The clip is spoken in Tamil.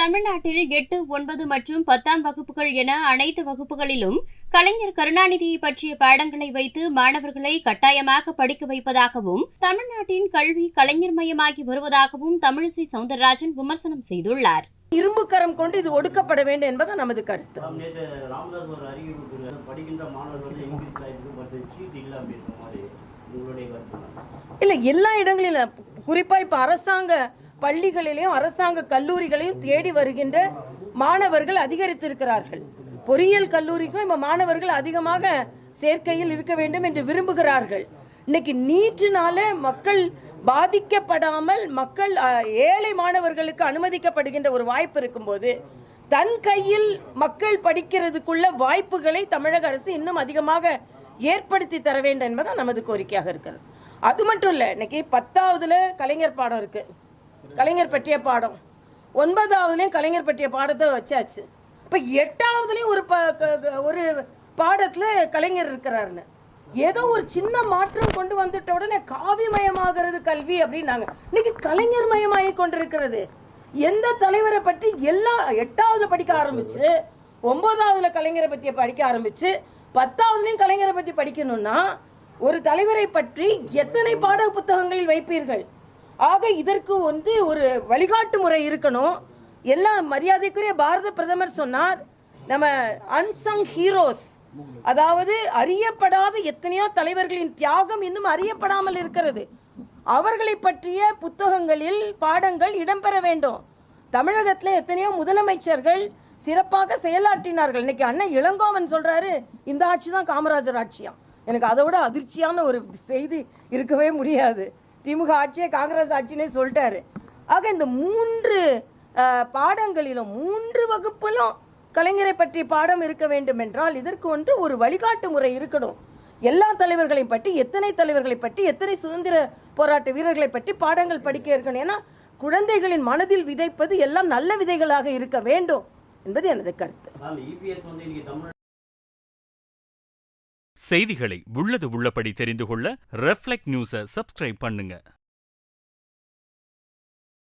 தமிழ்நாட்டில் 8, 9 மற்றும் 10ஆம் வகுப்புகள் என அனைத்து வகுப்புகளிலும் கலைஞர் கருணாநிதியை பற்றிய பாடங்களை வைத்து மாணவர்களை கட்டாயமாக படிக்க வைப்பதாகவும் தமிழ்நாட்டின் கல்வி கலைஞர்மயமாகி வருவதாகவும் தமிழிசை சவுந்தரராஜன் விமர்சனம் செய்துள்ளார். இரும்பு கரம் கொண்டு இது ஒடுக்கப்பட வேண்டும் என்பது நமது கருத்து. இல்ல, எல்லா இடங்களிலும் குறிப்பா இப்ப அரசாங்க பள்ளிகளிலும் அரசாங்க கல்லூரிகளையும் தேடி வருகின்ற மாணவர்கள் அதிகரித்திருக்கிறார்கள். பொறியியல் கல்லூரிக்கும் இப்ப மாணவர்கள் அதிகமாக சேர்க்கையில் இருக்க வேண்டும் என்று விரும்புகிறார்கள். இன்னைக்கு நீட்டினால மக்கள் பாதிக்கப்படாமல் மக்கள் ஏழை மாணவர்களுக்கு அனுமதிக்கப்படுகின்ற ஒரு வாய்ப்பு இருக்கும்போது தன் கையில் மக்கள் படிக்கிறதுக்குள்ள வாய்ப்புகளை தமிழக அரசு இன்னும் அதிகமாக ஏற்படுத்தி தர வேண்டும் என்பது நமது கோரிக்கையாக இருக்கிறது. அது மட்டும் இல்ல, இன்னைக்கு 10ஆவதுல கலைஞர் பாடம் இருக்கு, கலைஞர் பற்றிய பாடம், 9ஆவதுலயும் கலைஞர் பற்றிய பாடத்தை வச்சாச்சு. இப்ப 8ஆவதுலயும் ஒரு பாடத்துல கலைஞர் இருக்கிறாருன்னு ஏதோ ஒரு சின்ன மாற்றம் கொண்டு வந்துட்ட உடனே காவிமயமாகிறது கல்வி அப்படின்னாங்க. இன்னைக்கு கலைஞர் மயமாகி கொண்டிருக்கிறது. எந்த தலைவரை பற்றி எல்லா 8ஆவதுல படிக்க ஆரம்பிச்சு 9ஆவதுல கலைஞரை பத்தி படிக்க ஆரம்பிச்சு 10ஆவதுலயும் கலைஞரை பத்தி படிக்கணும்னா ஒரு தலைவரை பற்றி எத்தனை பாட புத்தகங்களில் வைப்பீர்கள்? ஆக இதற்கு ஒரு வழிகாட்டு முறை இருக்கணும். எல்லாம் மரியாதைக்குரிய பாரத பிரதமர் சொன்னார், நம்ம அன்சங் ஹீரோஸ், அதாவது அறியப்படாத எத்தனையோ தலைவர்களின் தியாகம் இன்னும் அறியப்படாமல் இருக்கிறது. அவர்களை பற்றிய புத்தகங்களில் பாடங்கள் இடம்பெற வேண்டும். தமிழகத்தில் எத்தனையோ முதலமைச்சர்கள் சிறப்பாக செயலாற்றினார்கள். இன்னைக்கு அண்ணன் இளங்கோவன் சொல்றாரு, இந்த ஆட்சி தான் காமராஜர் ஆட்சியா. எனக்கு அதை விட அதிர்ச்சியான ஒரு செய்தி இருக்கவே முடியாது. திமுக ஆட்சியை காங்கிரஸ் ஆட்சினே சொல்லிட்டாரு. ஆக இந்த 3 பாடங்களிலும் 3 வகுப்பிலும் கலைஞரை பற்றி பாடம் இருக்க வேண்டும் என்றால் இதற்கு ஒரு வழிகாட்டு முறை இருக்கணும். எல்லா தலைவர்களை பற்றி, எத்தனை தலைவர்களை பற்றி, எத்தனை சுதந்திர போராட்ட வீரர்களை பற்றி பாடங்கள் படிக்க இருக்கணும். ஏன்னா குழந்தைகளின் மனதில் விதைப்பது எல்லாம் நல்ல விதைகளாக இருக்க வேண்டும் என்பது எனது கருத்து. செய்திகளை உள்ளது உள்ளபடி தெரிந்து கொள்ள ரெஃப்ளெக்ட் நியூஸை சப்ஸ்கிரைப் பண்ணுங்க.